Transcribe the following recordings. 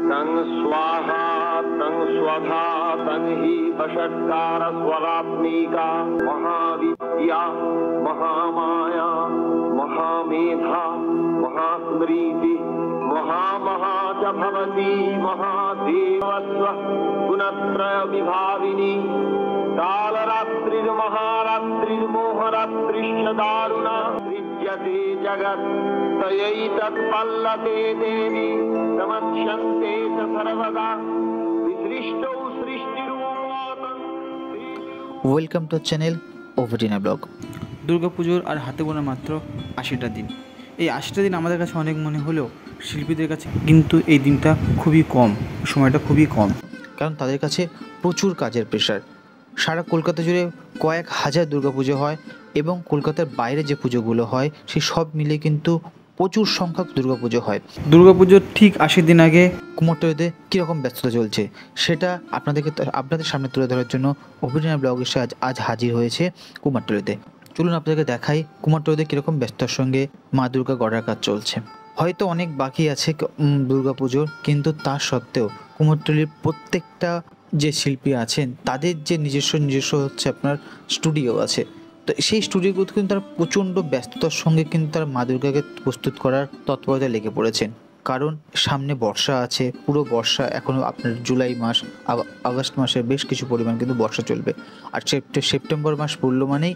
तं स्वाहा तं स्वधा तं हि वषट्कार स्वरात्मिका महाविद्या महामाया महामेधा महास्मृति महामहा च भवती महादेवस्व गुणत्रय विभाविनी कालरात्रिर्महारात्रिर्मोहरात्रिश्च दारुणा सृज्यते जगत् तयैतत्पल्लते देवी समक्ष्यन्ते च सर्वदा विसृष्टौ सृष्टिरूपात्। ওয়েলকাম টু চ্যানেল ওভিডিনা ব্লগ। দুর্গাপুজোর আর হাতে গোনা মাত্র ৮০টা দিন। এই ৮০টা দিন আমাদের কাছে অনেক মনে হলেও শিল্পীদের কাছে কিন্তু এই দিনটা খুবই কম, সময়টা খুবই কম, কারণ তাদের কাছে প্রচুর কাজের প্রেশার। সারা কলকাতা জুড়ে কয়েক হাজার দুর্গাপুজো হয় এবং কলকাতার বাইরে যে পুজোগুলো হয় সেই সব মিলে কিন্তু প্রচুর সংখ্যক দুর্গাপুজো হয়। দুর্গাপুজোর ঠিক ৮০ দিন আগে কুমোরটুলিতে কীরকম ব্যস্ততা চলছে সেটা আপনাদের সামনে তুলে ধরার জন্য ওভিডিনা ব্লগ এসে আজ হাজির হয়েছে কুমোরটুলিতে। চলুন আপনাদেরকে দেখাই কুমোরটুলিতে কীরকম ব্যস্ততার সঙ্গে মা দুর্গা গড়ার কাজ চলছে। হয়তো অনেক বাকি আছে দুর্গাপুজোর, কিন্তু তা সত্ত্বেও কুমোরটুলির প্রত্যেকটা যে শিল্পী আছেন তাদের যে নিজস্ব হচ্ছে আপনার স্টুডিও আছে, তো সেই স্টুডিওগুলো কিন্তু তারা প্রচণ্ড ব্যস্ততার সঙ্গে কিন্তু তারা মা দুর্গাকে প্রস্তুত করার তৎপরতায় লেগে পড়েছেন। কারণ সামনে বর্ষা আছে, পুরো বর্ষা এখনও আপনার জুলাই মাস আগস্ট মাসের বেশ কিছু পরিমাণ কিন্তু বর্ষা চলবে। আর সেপ্টেম্বর মাস পড়লো মানেই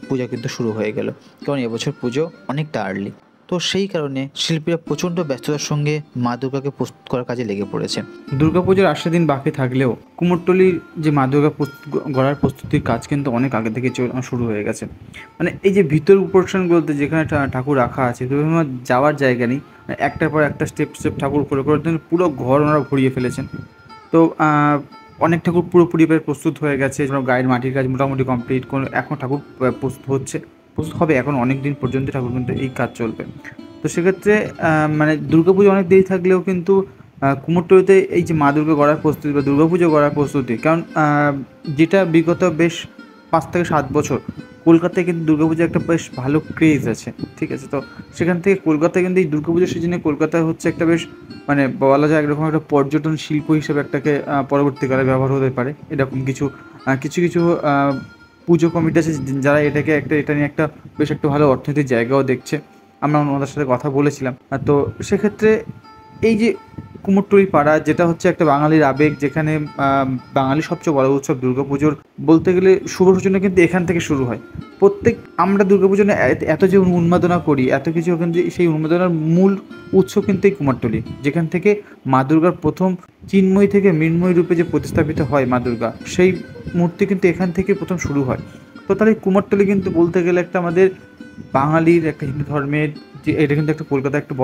পূজা কিন্তু শুরু হয়ে গেল, কারণ এবছর পুজো অনেকটা আর্লি। তো সেই কারণে শিল্পীরা প্রচণ্ড ব্যস্ততার সঙ্গে মা দুর্গাকে প্রস্তুত করার কাজে লেগে পড়েছে। দুর্গাপুজোর ৮০ দিন বাকি থাকলেও কুমোরটুলির যে মা দুর্গা গড়ার প্রস্তুতির কাজ কিন্তু অনেক আগে থেকে শুরু হয়ে গেছে। মানে এই যে ভিতর পোর্শনগুলোতে যেখানে ঠাকুর রাখা আছে যাওয়ার জায়গা নেই, একটার পর একটা স্টেপ ঠাকুর করে পুরো ঘর ওনারা ভরিয়ে ফেলেছেন। তো অনেক ঠাকুর পুরোপুরি প্রস্তুত হয়ে গেছে, গায়ের মাটির কাজ মোটামুটি কমপ্লিট, এখন ঠাকুর প্রস্তুত হবে, এখন অনেক দিন পর্যন্ত ঠাকুর কিন্তু এই কাজ চলবে। তো সেক্ষেত্রে মানে দুর্গাপুজো অনেক দেরি থাকলেও কিন্তু কুমোরটুলিতে এই যে মা দুর্গা গড়ার প্রস্তুতি বা দুর্গাপুজো গড়ার প্রস্তুতি, কারণ যেটা বিগত বেশ ৫ থেকে ৭ বছর কলকাতায় কিন্তু দুর্গাপুজো একটা বেশ ভালো ক্রেজ আছে, ঠিক আছে। তো সেখান থেকে কলকাতায় কিন্তু এই দুর্গাপুজোর সিজনে কলকাতায় হচ্ছে একটা বেশ মানে বলা যায় একরকম একটা পর্যটন শিল্প হিসেবে একটাকে পরবর্তীকালে ব্যবহার হতে পারে। এরকম কিছু পুজো কমিটি আছে যারা এটা নিয়ে একটা বেশ একটা ভালো অর্থনৈতিক জায়গাও দেখছে। আমরা ওনাদের সাথে কথা বলেছিলাম। তো সেক্ষেত্রে এই যে কুমোরটুলি পাড়া, যেটা হচ্ছে একটা বাঙালির আবেগ, যেখানে বাঙালির সবচেয়ে বড় উৎসব দুর্গাপুজোর বলতে গেলে শুভ সূচনা কিন্তু এখান থেকে শুরু হয়। আমরা দুর্গাপুজো এত যে উন্মাদনা করি, এত কিছু কিন্তু সেই উন্মাদনার মূল উৎস কিন্তু এই কুমোরটুলি, যেখান থেকে মা দুর্গার প্রথম চিন্ময় থেকে মৃন্ময় রূপে যে প্রতিস্থাপিত হয় মা দুর্গা, সেই মূর্তি কিন্তু এখান থেকে প্রথম শুরু হয়। তো তাহলে কুমোরটুলি কিন্তু বলতে গেলে একটা আমাদের বাঙালির একটা হিন্দু ধর্মের যে এটা কিন্তু একটা কলকাতার একটা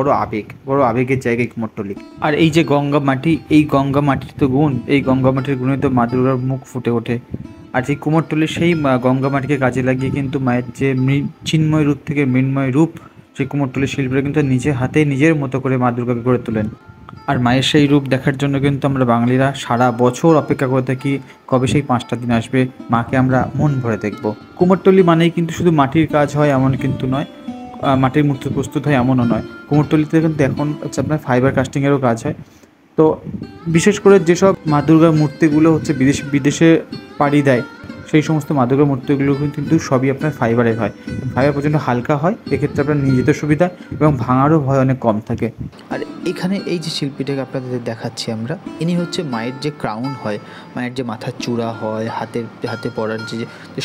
বড় আবেগের জায়গায় কুমোরটুলি। আর এই যে গঙ্গা মাটি, এই গঙ্গা মাটির তো গুণ, এই গঙ্গা মাটির গুণে তো মা দুর্গার মুখ ফুটে ওঠে। আর সেই কুমোরটুলির সেই গঙ্গা মাটিকে কাজে লাগিয়ে কিন্তু মায়ের যে চিন্ময় রূপ থেকে মৃন্ময় রূপ, সেই কুমোরটুলির শিল্পীরা কিন্তু নিজের হাতে নিজের মতো করে মা দুর্গাকে গড়ে তোলেন। আর মায়ের সেই রূপ দেখার জন্য কিন্তু আমরা বাঙালিরা সারা বছর অপেক্ষা করে থাকি কবে সেই 5টা দিন আসবে, মাকে আমরা মন ভরে দেখব। কুমোরটুলি মানেই কিন্তু শুধু মাটির কাজ হয় এমন কিন্তু নয়, মাটির মূর্তি প্রস্তুত হয় এমনও নয়। কুমোরটুলিতে কিন্তু এখন হচ্ছে আপনার ফাইবার কাস্টিংয়েরও কাজ হয়। তো বিশেষ করে যেসব মা দুর্গার মূর্তিগুলো হচ্ছে বিদেশে পাড়ি দেয়, সেই সমস্ত মা দুর্গার মূর্তিগুলো কিন্তু সবই আপনার ফাইবারের হয়। ফাইবার প্রচণ্ড হালকা হয়, এক্ষেত্রে আপনার নিয়ে যেতে সুবিধা এবং ভাঙারও ভয় অনেক কম থাকে। আর এখানে এই যে শিল্পীটাকে আপনাদের দেখাচ্ছি আমরা, ইনি হচ্ছে মায়ের যে ক্রাউন হয়, মায়ের যে মাথার চূড়া হয়, হাতে পরার যে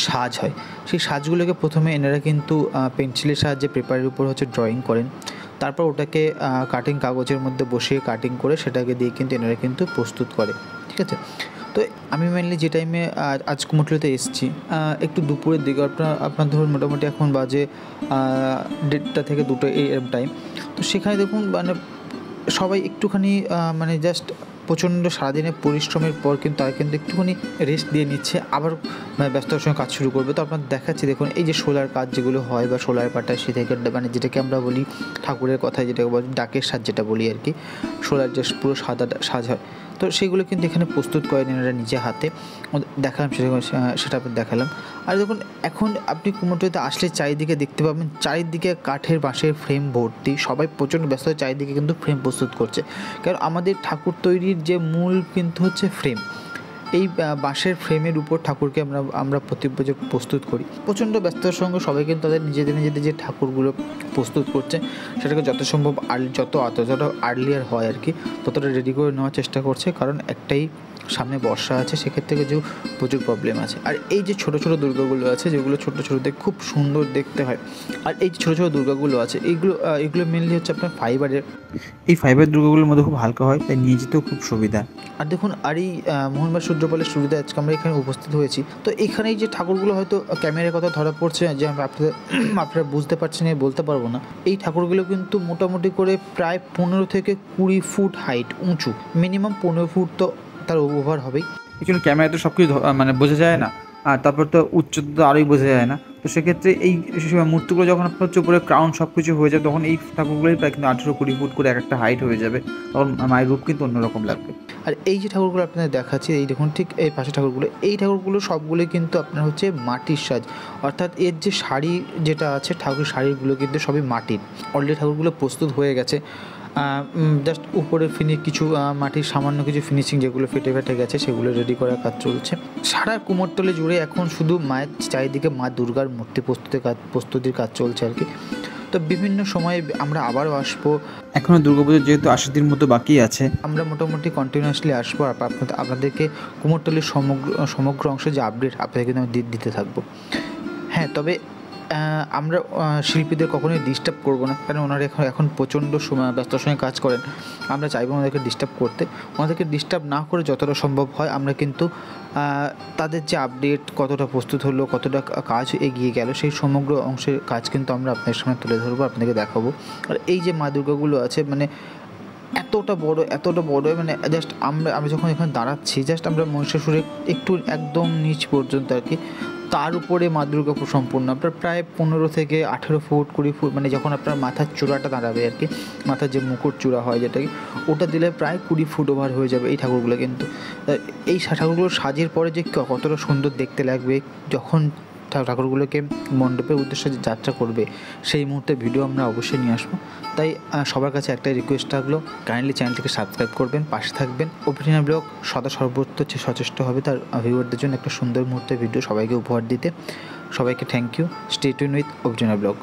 সাজ হয়, সেই সাজগুলোকে প্রথমে এনারা কিন্তু পেন্সিলের সাহায্যে পেপারের উপর হচ্ছে ড্রয়িং করেন, তারপর ওটাকে কাটিং কাগজের মধ্যে বসিয়ে কাটিং করে সেটাকে দিয়ে কিন্তু এনারা কিন্তু প্রস্তুত করে, ঠিক আছে। তো আমি মেনলি যে টাইমে আজ কুমোরটুলিতে এসেছি একটু দুপুরের দিকে, আপনার ধরুন মোটামুটি এখন বাজে 1:30 থেকে 2টো এরম টাইম। তো সেখানে দেখুন মানে সবাই একটুখানি মানে জাস্ট প্রচণ্ড সারাদিনের পরিশ্রমের পর কিন্তু তারা কিন্তু একটুখানি রেস্ট দিয়ে নিচ্ছে, আবার ব্যস্ততার সঙ্গে কাজ শুরু করবে। তো আপনার দেখাচ্ছি দেখুন এই যে সোলার কাজ যেগুলো হয় বা সোলার পাটা, সে থেকে মানে যেটাকে আমরা বলি ঠাকুরের কথায় যেটাকে বলি ডাকের সাজ যেটা বলি আর কি, সোলার যে পুরো সাজ হয়, তো সেগুলো কিন্তু এখানে প্রস্তুত করেন এনারা নিজে হাতে। দেখালাম সেটা আপনার দেখালাম। আর দেখুন এখন আপনি কুমোরটুলিতে আসলে চারিদিকে দেখতে পাবেন, চারিদিকে কাঠের বাঁশের ফ্রেম ভর্তি, সবাই প্রচণ্ড ব্যস্ত, চারিদিকে কিন্তু ফ্রেম প্রস্তুত করছে। কারণ আমাদের ঠাকুর তৈরির যে মূল কিন্তু হচ্ছে ফ্রেম। এই বাঁশের ফ্রেমের উপর ঠাকুরকে আমরা প্রতি বছর প্রস্তুত করি। প্রচণ্ড ব্যস্ততার সঙ্গে সবাই কিন্তু তাদের নিজেদের যে ঠাকুরগুলো প্রস্তুত করছে সেটাকে যত সম্ভব যতটা আর্লিয়ার হয় আর কি ততটা রেডি করে নেওয়ার চেষ্টা করছে। কারণ একটাই সামনে বর্ষা আছে, সেক্ষেত্রে কিছু প্রচুর প্রবলেম আছে। আর এই যে ছোটো ছোটো দুর্গাগুলো আছে যেগুলো ছোটো দেখে খুব সুন্দর দেখতে হয়, আর এই যে ছোটো ছোটো দুর্গাগুলো আছে এগুলো মেনলি হচ্ছে আপনার ফাইবারের। এই ফাইবার দুর্গাগুলোর মধ্যে খুব হালকা হয়, তাই নিয়ে যেতেও খুব সুবিধা। আর দেখুন আর এই মোহনবাগান সূর্যপালের সুবিধা আজকে আমরা এখানে উপস্থিত হয়েছি। তো এখানে এই যে ঠাকুরগুলো হয়তো ক্যামেরার কথা ধরা পড়ছে যে আপনারা বুঝতে পারছেন বলতে পারবো না। এই ঠাকুরগুলো কিন্তু মোটামুটি করে প্রায় 15 থেকে 20 ফুট হাইট উঁচু, মিনিমাম 15 ফুট তো তার ওভার হবেই। এখানে ক্যামেরাতে সব কিছু মানে বোঝা যায় না, আর তারপর তো উচ্চতা তো আরোই বোঝা যায় না। তো সেক্ষেত্রে এই মূর্তিগুলো যখন আপনার হচ্ছে উপরে ক্রাউন সব কিছু হয়ে যাবে তখন এই ঠাকুরগুলোই প্রায় কিন্তু 18-20 ফুট করে একটা হাইট হয়ে যাবে, তখন মায়ের রূপ কিন্তু অন্যরকম লাগবে। আর এই যে ঠাকুরগুলো আপনাদের দেখাচ্ছি, এই দেখুন ঠিক এই পাশে ঠাকুরগুলো সবগুলোই কিন্তু আপনার হচ্ছে মাটির সাজ, অর্থাৎ এর যে শাড়ি যেটা আছে ঠাকুর শাড়িগুলো কিন্তু সবই মাটির। অলরেডি ঠাকুরগুলো প্রস্তুত হয়ে গেছে, জাস্ট উপরে কিছু মাটির সামান্য কিছু ফিনিশিং যেগুলো ফেটে গেছে সেগুলো রেডি করার কাজ চলছে। সারা কুমোরটুলি জুড়ে এখন শুধু মায়ের চারিদিকে মা দুর্গার মূর্তি প্রস্তুতির কাজ চলছে আর কি। তো বিভিন্ন সময়ে আমরা আবারও আসবো। এখনও দুর্গাপুজোর যেহেতু 80 দিন মতো বাকি আছে, আমরা মোটামুটি কন্টিনিউয়াসলি আসবো, আপনাদেরকে কুমোরটুলির সমগ্র অংশে যে আপডেট আপনাদেরকে আমি দিতে থাকবো। হ্যাঁ, তবে আমরা শিল্পীদের কখনোই ডিস্টার্ব করবো না, কারণ ওনারা এখন প্রচণ্ড ব্যস্ততার সঙ্গে কাজ করেন। আমরা চাইবো ওনাদেরকে ডিস্টার্ব করতে, ওনাদেরকে ডিস্টার্ব না করে যতটা সম্ভব হয় আমরা কিন্তু তাদের যে আপডেট কতটা প্রস্তুত হলো, কতটা কাজ এগিয়ে গেল সেই সমগ্র অংশের কাজ কিন্তু আমরা আপনাদের সামনে তুলে ধরবো, আপনাদেরকে দেখাবো। আর এই যে মা দুর্গাগুলো আছে মানে এতটা বড় মানে জাস্ট আমি যখন এখানে দাঁড়াচ্ছি জাস্ট আমরা মহিষাসুরের একটু একদম নিচ পর্যন্ত আর কি, তার উপরে মা দুর্গা সম্পূর্ণ আপনার প্রায় 15 থেকে 18 ফুট 20 ফুট, মানে যখন আপনার মাথার চূড়াটা দাঁড়াবে আর কি, মাথার যে মুকুট চূড়া হয় যেটাকে, ওটা দিলে প্রায় 20 ফুট ওভার হয়ে যাবে এই ঠাকুরগুলো। কিন্তু এই ঠাকুরগুলো সাজের পরে যে কতটা সুন্দর দেখতে লাগবে যখন ঠাকুরগুলোকে মণ্ডপের উদ্দেশ্যে যাত্রা করবে সেই মুহূর্তে ভিডিও আমরা অবশ্যই নিয়ে আসবো। তাই সবার কাছে একটাই রিকোয়েস্ট থাকলো, কাইন্ডলি চ্যানেলটিকে সাবস্ক্রাইব করবেন, পাশে থাকবেন। অভিনয় ব্লগ সর্বোচ্চ সচেষ্ট হবে তার ভিউয়ারদের জন্য একটা সুন্দর মুহূর্তের ভিডিও সবাইকে উপহার দিতে। সবাইকে thank you. Stay tune with অভিনয় ব্লগ।